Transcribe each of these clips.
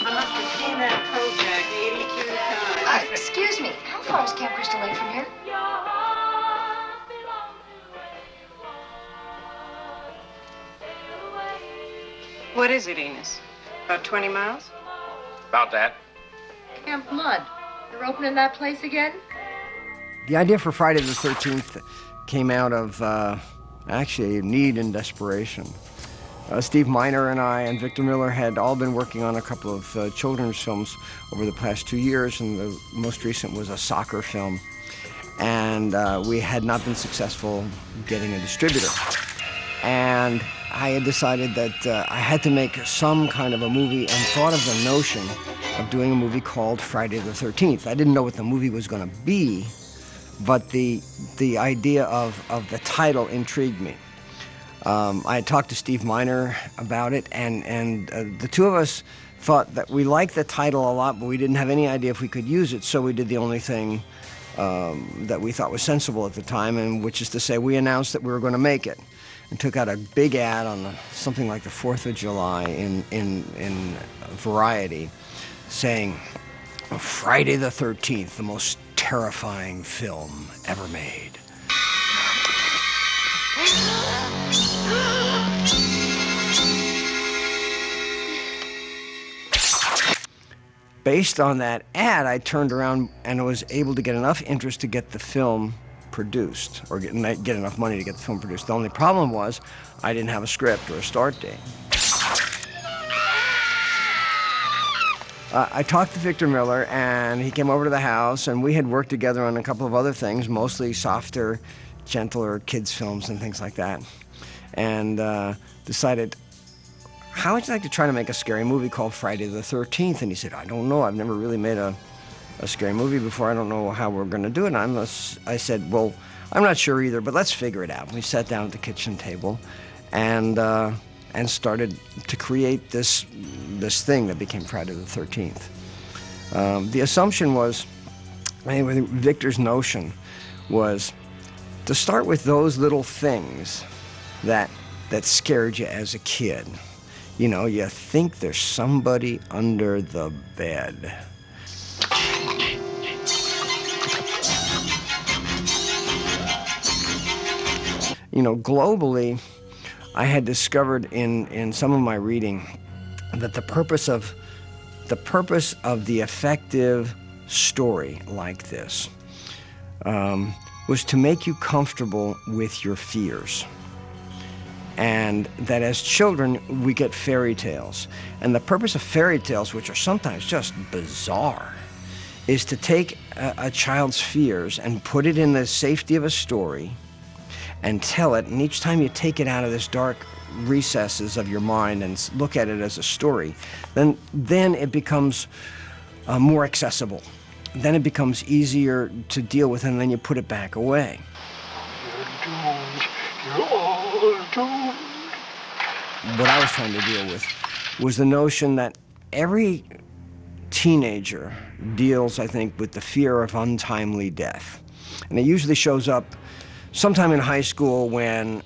I must have seen that Kojak 82 times. Excuse me, how far is Camp Crystal Lake from here? What is it, Enos? About 20 miles? About that. Camp Mud. You're opening that place again? The idea for Friday the 13th came out of actually need and desperation. Steve Miner and I and Victor Miller had all been working on a couple of children's films over the past 2 years, and the most recent was a soccer film. And we had not been successful getting a distributor. And I had decided that I had to make some kind of a movie and thought of the notion of doing a movie called Friday the 13th. I didn't know what the movie was going to be, but the idea of the title intrigued me. I had talked to Steve Miner about it, and the two of us thought that we liked the title a lot, but we didn't have any idea if we could use it, so we did the only thing that we thought was sensible at the time, and which is to say we announced that we were going to make it, and took out a big ad on something like the 4th of July in Variety, saying, Friday the 13th, the most terrifying film ever made. Based on that ad, I turned around and was able to get enough interest to get the film produced, or get enough money to get the film produced. The only problem was I didn't have a script or a start date. I talked to Victor Miller, and he came over to the house, and we had worked together on a couple of other things, mostly softer, gentler kids' films and things like that, and decided, how would you like to try to make a scary movie called Friday the 13th? And he said, I don't know. I've never really made a scary movie before. I don't know how we're going to do it. And I said, well, I'm not sure either, but let's figure it out. We sat down at the kitchen table and started to create this thing that became Friday the 13th. The assumption was, anyway, Victor's notion was to start with those little things that scared you as a kid. You know, you think there's somebody under the bed. You know, globally, I had discovered in some of my reading that the purpose of the effective story like this was to make you comfortable with your fears. And that as children, we get fairy tales. And the purpose of fairy tales, which are sometimes just bizarre, is to take a child's fears and put it in the safety of a story and tell it. And each time you take it out of this dark recesses of your mind and look at it as a story, then it becomes more accessible. Then it becomes easier to deal with, and then you put it back away. You're all doomed. What I was trying to deal with was the notion that every teenager deals, I think, with the fear of untimely death. And it usually shows up sometime in high school when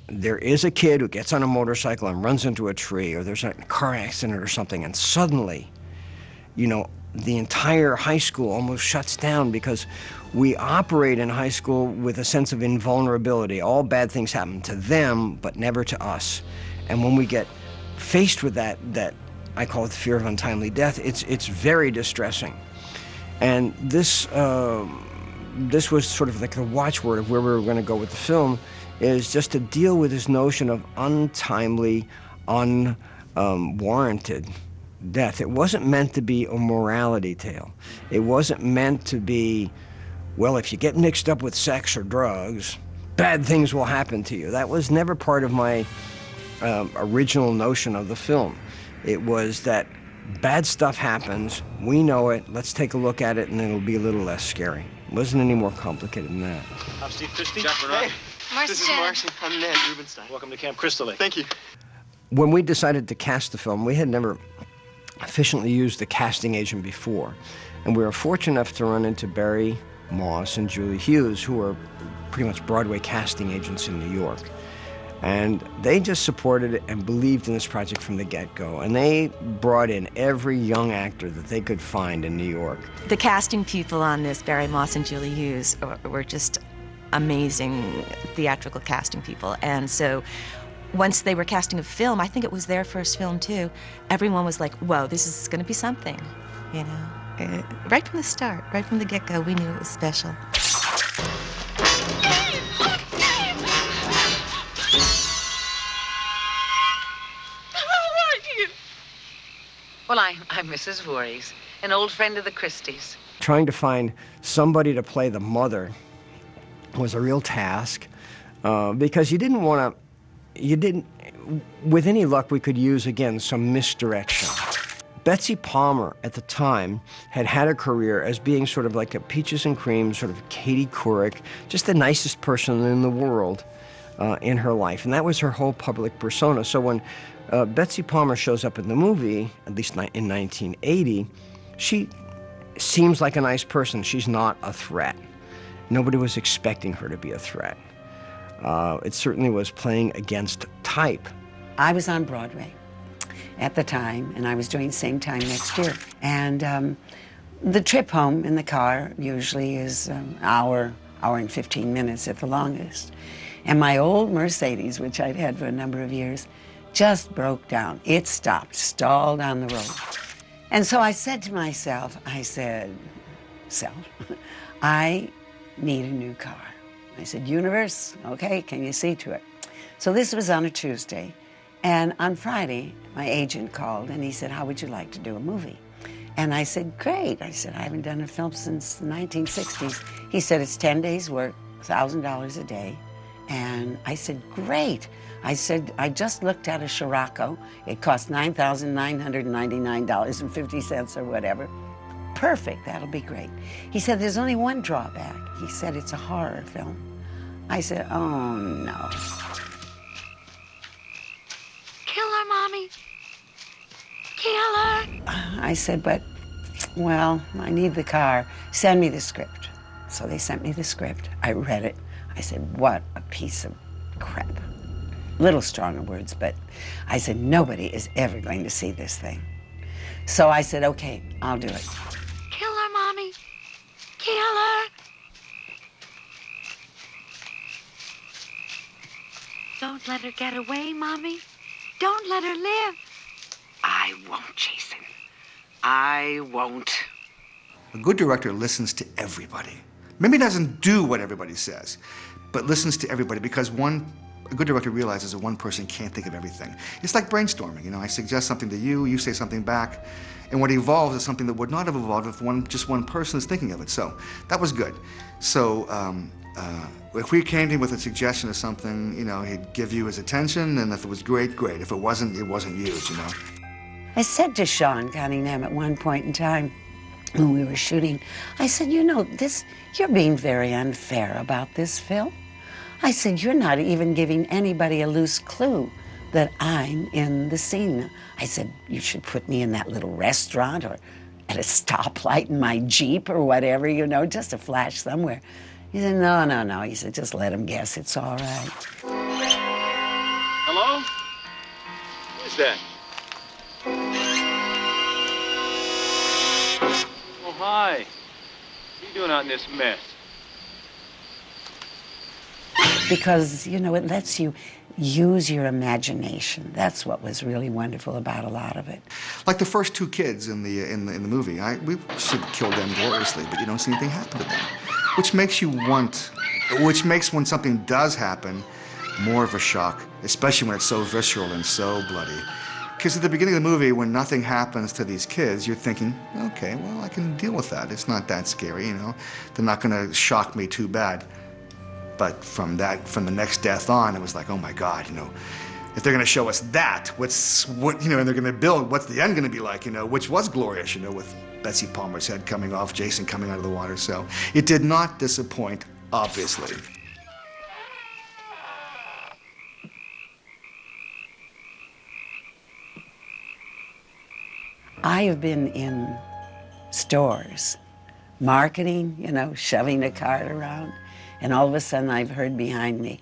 there is a kid who gets on a motorcycle and runs into a tree, or there's a car accident or something, and suddenly, you know, the entire high school almost shuts down because we operate in high school with a sense of invulnerability. All bad things happen to them, but never to us. And when we get faced with that I call it the fear of untimely death, it's very distressing. And this was sort of like the watchword of where we were going to go with the film, is just to deal with this notion of untimely, unwarranted death. It wasn't meant to be a morality tale. It wasn't meant to be, well, if you get mixed up with sex or drugs, bad things will happen to you. That was never part of my original notion of the film. It was that bad stuff happens, we know it, let's take a look at it, and it'll be a little less scary. It wasn't any more complicated than that. I'm Steve Christie. Jeff Bernard. Hey, Marcy this is Janet. Marcy. I'm Ned Rubenstein. Welcome to Camp Crystal Lake. Thank you. When we decided to cast the film, we had never efficiently used a casting agent before. And we were fortunate enough to run into Barry Moss and Julie Hughes, who are pretty much Broadway casting agents in New York. And they just supported it and believed in this project from the get-go. And they brought in every young actor that they could find in New York. The casting people on this, Barry Moss and Julie Hughes, were just amazing theatrical casting people. And so once they were casting a film, I think it was their first film too, everyone was like, whoa, this is going to be something, you know? Right from the start, right from the get-go, we knew it was special. Well, I'm Mrs. Voorhees, an old friend of the Christies. Trying to find somebody to play the mother was a real task because with any luck, we could use, again, some misdirection. Betsy Palmer, at the time, had a career as being sort of like a peaches and cream, sort of Katie Couric, just the nicest person in the world in her life. And that was her whole public persona. So when Betsy Palmer shows up in the movie, at least in 1980, she seems like a nice person. She's not a threat. Nobody was expecting her to be a threat. It certainly was playing against type. I was on Broadway at the time, and I was doing the same time next year. And the trip home in the car usually is an hour and 15 minutes at the longest. And my old Mercedes, which I'd had for a number of years, just broke down. It stopped, stalled on the road. And so I said to myself, self, I need a new car. I said, universe, okay, can you see to it? So this was on a Tuesday. And on Friday, my agent called and he said, how would you like to do a movie? And I said, great. I said, I haven't done a film since the 1960s. He said, it's 10 days work, $1,000 a day. And I said, great. I said, I just looked at a Scirocco. It cost $9,999.50 or whatever. Perfect, that'll be great. He said, there's only one drawback. He said, it's a horror film. I said, oh, no. Kill her, Mommy. Kill her. I said, but, well, I need the car. Send me the script. So they sent me the script. I read it. I said, what a piece of crap. Little stronger words, but I said, nobody is ever going to see this thing. So I said, okay, I'll do it. Kill her, Mommy. Kill her. Don't let her get away, Mommy. Don't let her live. I won't, Jason. I won't. A good director listens to everybody. Maybe doesn't do what everybody says, but listens to everybody because a good director realizes that one person can't think of everything. It's like brainstorming, you know, I suggest something to you, you say something back, and what evolves is something that would not have evolved if just one person is thinking of it. So that was good. So if we came to him with a suggestion of something, you know, he'd give you his attention, and if it was great, great. If it wasn't huge, you know. I said to Sean Cunningham at one point in time, when we were shooting, I said, you know, you're being very unfair about this film. I said, you're not even giving anybody a loose clue that I'm in the scene. I said, you should put me in that little restaurant or at a stoplight in my Jeep or whatever, you know, just a flash somewhere. He said, no, no, no. He said, just let him guess. It's all right. Hello? Who's that? Oh, hi. What are you doing out in this mess? Because, you know, it lets you use your imagination. That's what was really wonderful about a lot of it. Like the first two kids in the movie, we should kill them gloriously, but you don't see anything happen to them, which makes when something does happen more of a shock, especially when it's so visceral and so bloody. Because at the beginning of the movie, when nothing happens to these kids, you're thinking, okay, well, I can deal with that. It's not that scary, you know. They're not going to shock me too bad. But from the next death on, it was like, oh my God, you know, if they're going to show us that, and they're going to build, what's the end going to be like, you know, which was glorious, you know, with Betsy Palmer's head coming off, Jason coming out of the water. So it did not disappoint, obviously. I have been in stores, marketing, you know, shoving a cart around, and all of a sudden I've heard behind me,